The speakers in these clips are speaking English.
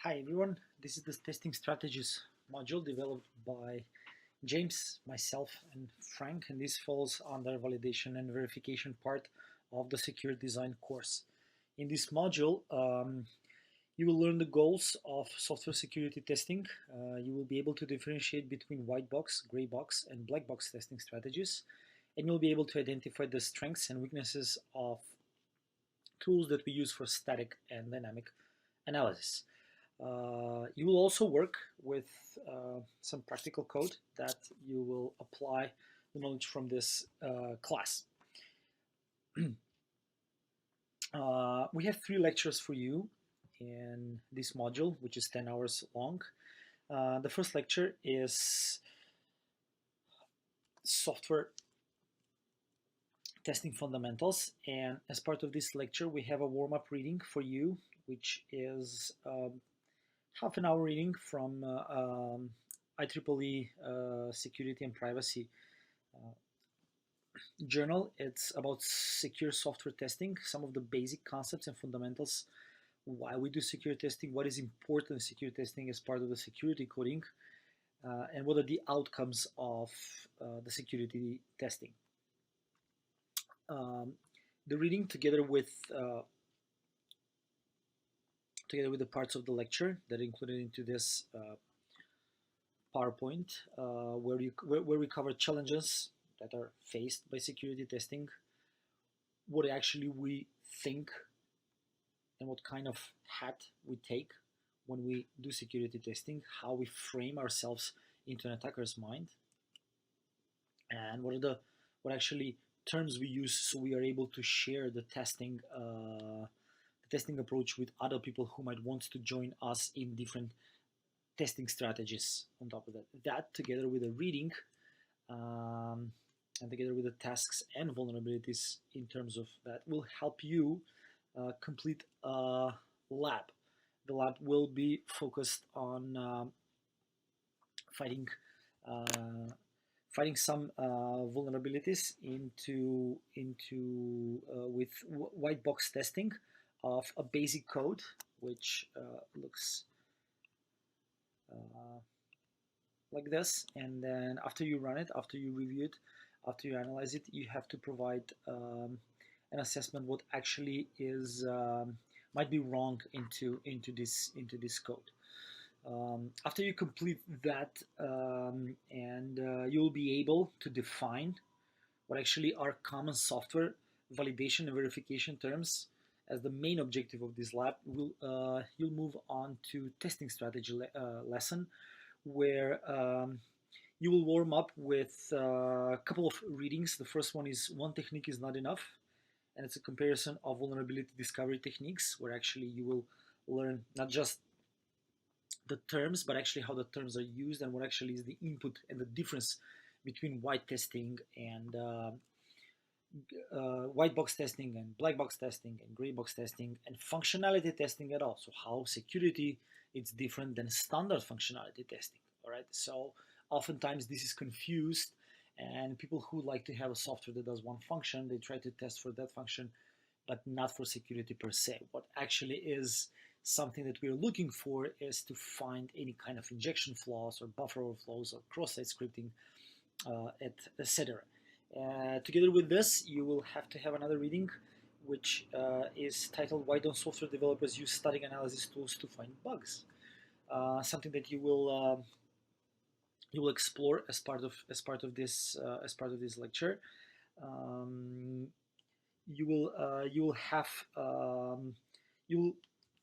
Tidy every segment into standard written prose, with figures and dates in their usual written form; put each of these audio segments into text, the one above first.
Hi everyone, this is the testing strategies module developed by James, myself, and Frank, and this falls under validation and verification part of the secure design course. In this module, you will learn the goals of software security testing. You will be able to differentiate between white box, gray box, and black box testing strategies, and you'll be able to identify the strengths and weaknesses of tools that we use for static and dynamic analysis. You will also work with some practical code that you will apply the knowledge from this class. We have 3 lectures for you in this module, which is 10 hours long. The first lecture is software testing fundamentals, and as part of this lecture we have a warm-up reading for you, which is half an hour reading from IEEE Security and Privacy journal. It's about secure software testing, some of the basic concepts and fundamentals, why we do secure testing, what is important in secure testing as part of the security coding, and what are the outcomes of the security testing. The reading together with the parts of the lecture that are included into this PowerPoint, where we cover challenges that are faced by security testing, what actually we think and what kind of hat we take when we do security testing, how we frame ourselves into an attacker's mind, and what actually terms we use so we are able to share the testing approach with other people who might want to join us in different testing strategies. On top of that together with a reading and together with the tasks and vulnerabilities in terms of that will help you complete a lab. The lab will be focused on fighting some vulnerabilities with white box testing of a basic code, which looks like this. And then after you run it, after you review it, after you analyze it, you have to provide an assessment what actually is might be wrong into this code. After you complete that, and you'll be able to define what actually are common software validation and verification terms as the main objective of this lab. You'll move on to testing strategy lesson, where you will warm up with a couple of readings. The first one is "One technique is not enough," and it's a comparison of vulnerability discovery techniques, where actually you will learn not just the terms, but actually how the terms are used and what actually is the input and the difference between white testing and white box testing and black box testing and gray box testing and functionality testing at all. So how security is different than standard functionality testing. All right. So oftentimes this is confused, and people who like to have a software that does one function, they try to test for that function, but not for security per se. What actually is something that we're looking for is to find any kind of injection flaws or buffer overflows or cross-site scripting, etc. Together with this, you will have to have another reading, which is titled "Why Don't Software Developers Use Static Analysis Tools to Find Bugs?" Something that you will explore as part of this lecture.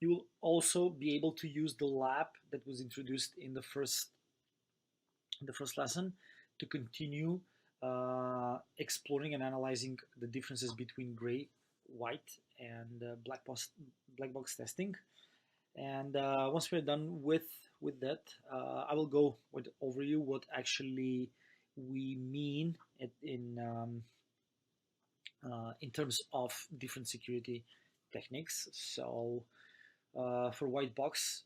You will also be able to use the lab that was introduced in the first lesson to continue exploring and analyzing the differences between gray, white, and black box testing. And once we're done with that, I will go with overview what actually we mean in terms of different security techniques. So for white box,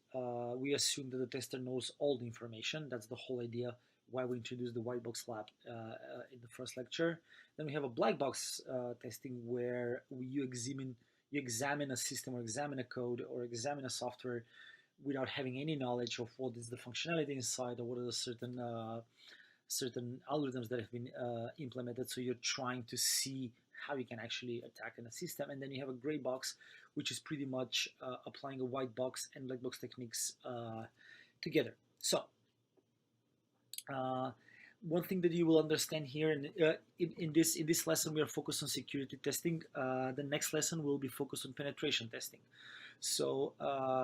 we assume that the tester knows all the information. That's the whole idea why we introduced the white box lab in the first lecture. Then we have a black box testing, where you examine a system or examine a code or examine a software without having any knowledge of what is the functionality inside or what are the certain algorithms that have been implemented. So you're trying to see how you can actually attack in a system, and then you have a gray box, which is pretty much applying a white box and black box techniques together. So uh, one thing that you will understand here in this lesson, we are focused on security testing. The next lesson will be focused on penetration testing. So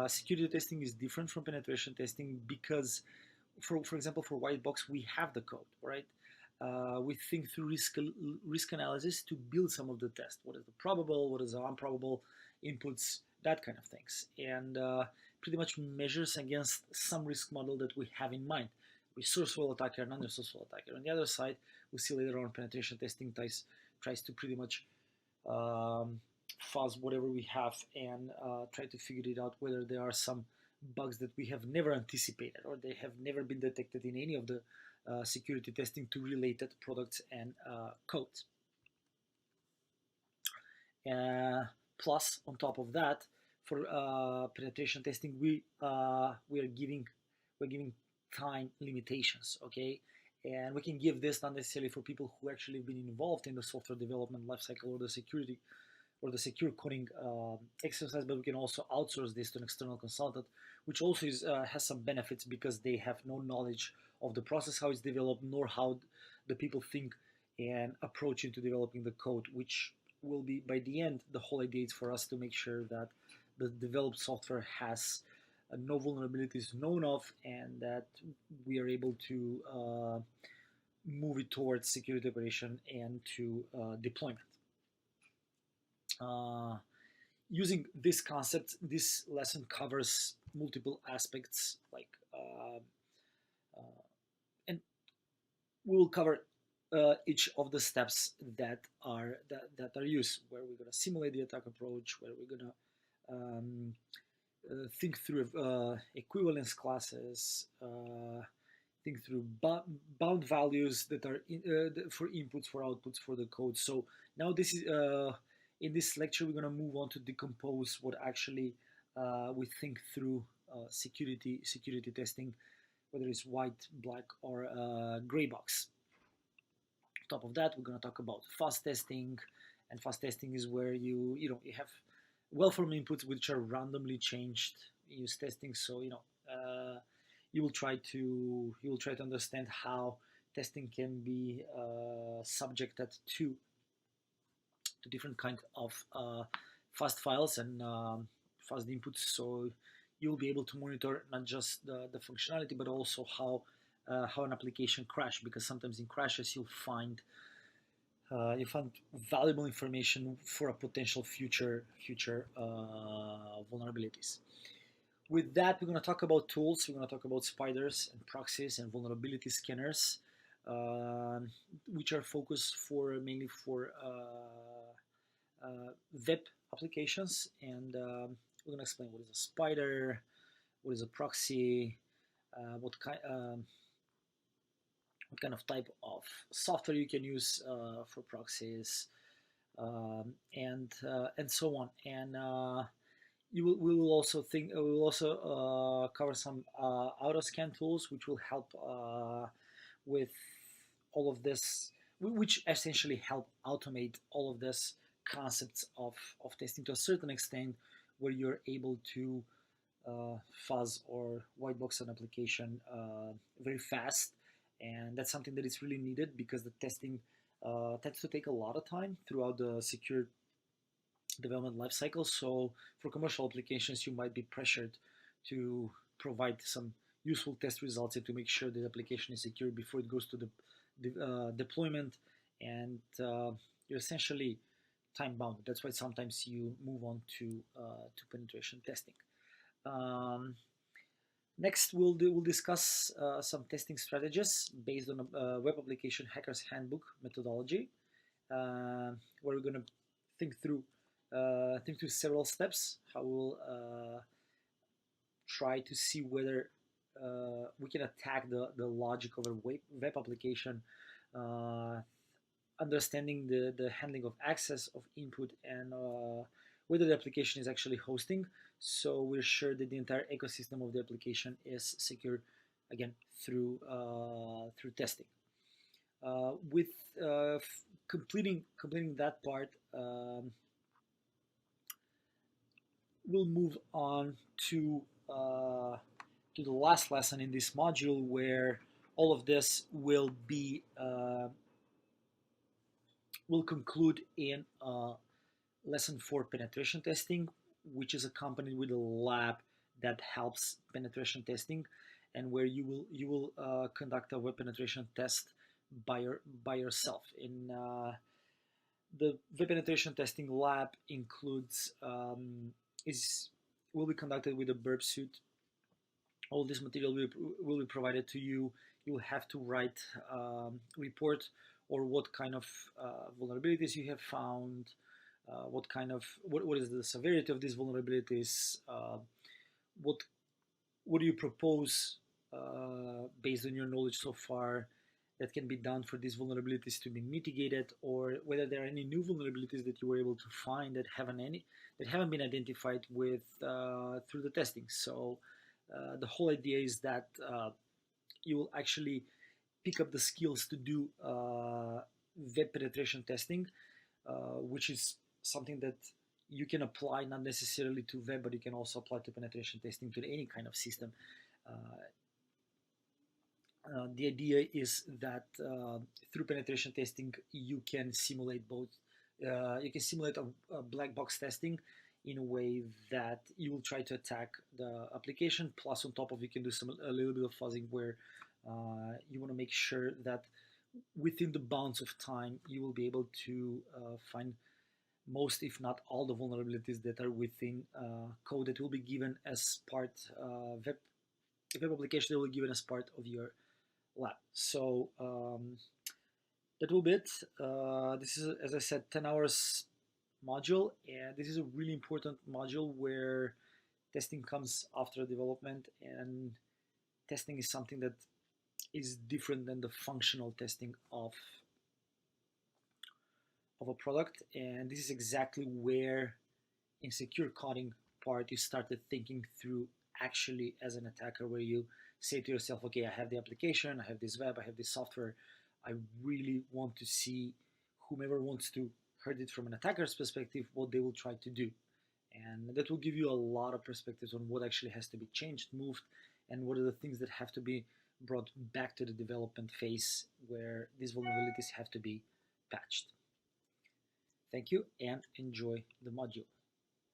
security testing is different from penetration testing because, for example, for white box, we have the code, right? We think through risk analysis to build some of the test. What is the probable? What is the improbable inputs? That kind of things, and pretty much measures against some risk model that we have in mind. Resourceful attacker, non-resourceful attacker. On the other side, we see later on penetration testing tries to pretty much um, fuzz whatever we have and try to figure it out whether there are some bugs that we have never anticipated or they have never been detected in any of the security testing to related products and codes. Plus, on top of that, for penetration testing, we're giving time limitations. Okay, and we can give this not necessarily for people who actually have been involved in the software development lifecycle or the security or the secure coding exercise, but we can also outsource this to an external consultant, which also has some benefits because they have no knowledge of the process, how it's developed, nor how the people think and approach into developing the code, which will be by the end, the whole idea is for us to make sure that the developed software has no vulnerabilities known of and that we are able to move it towards security operation and to deployment. Uh, Using this concept, this lesson covers multiple aspects, like uh, and we will cover each of the steps that are used, where we're going to simulate the attack approach, where we're going to think through equivalence classes, think through bound values that are for inputs, for outputs, for the code. So now this is in this lecture we're going to move on to decompose what actually we think through security testing, whether it's white, black, or gray box. On top of that, we're going to talk about fuzz testing, and fuzz testing is where you have well-formed inputs which are randomly changed. Use testing, so you will try to understand how testing can be subjected to different kind of fast files and fast inputs. So you'll be able to monitor not just the functionality, but also how an application crash, because sometimes in crashes you find valuable information for a potential future vulnerabilities. With that, we're going to talk about tools. We're going to talk about spiders and proxies and vulnerability scanners, which are focused mainly for web applications. And we're going to explain what is a spider, what is a proxy, what kind of type of software you can use for proxies, and so on. And we will also cover some auto scan tools, which will help with all of this, which essentially help automate all of this concepts of testing to a certain extent, where you're able to fuzz or white box an application very fast. And that's something that is really needed because the testing tends to take a lot of time throughout the secure development lifecycle. So for commercial applications, you might be pressured to provide some useful test results and to make sure the application is secure before it goes to the deployment. And you're essentially time bound. That's why sometimes you move on to penetration testing. Um, Next, we'll discuss some testing strategies based on a web application hacker's handbook methodology, where we're going to think through several steps. How we'll try to see whether we can attack the logic of a web application, uh, understanding the handling of access of input and whether the application is actually hosting. So we're sure that the entire ecosystem of the application is secure, again, through testing. With completing that part, we'll move on uh, to the last lesson in this module, where all of this will conclude in lesson 4, penetration testing, which is accompanied with a lab that helps penetration testing, and where you will conduct a web penetration test by yourself. In the web penetration testing lab includes is will be conducted with a burp suit. All this material will be provided to you. You will have to write report or what kind of vulnerabilities you have found, what is the severity of these vulnerabilities, what what do you propose based on your knowledge so far that can be done for these vulnerabilities to be mitigated, or whether there are any new vulnerabilities that you were able to find that haven't been identified with through the testing. So the whole idea is that you will actually pick up the skills to do web penetration testing, which is something that you can apply not necessarily to web, but you can also apply to penetration testing to any kind of system. The idea is that through penetration testing, you can simulate both. You can simulate a black box testing in a way that you will try to attack the application. Plus, on top of, you can do a little bit of fuzzing, where you want to make sure that within the bounds of time, you will be able to find most, if not all, the vulnerabilities that are within code that will be given as part web application that will be given as part of your lab. So that will be it. This is, as I said, 10 hours module, and this is a really important module where testing comes after development, and testing is something that is different than the functional testing of a product. And this is exactly where in secure coding part you started thinking through actually as an attacker, where you say to yourself, okay, I have the application, I have this web, I have this software. I really want to see whomever wants to hurt it from an attacker's perspective, what they will try to do. And that will give you a lot of perspectives on what actually has to be changed, moved, and what are the things that have to be brought back to the development phase where these vulnerabilities have to be patched. Thank you and enjoy the module.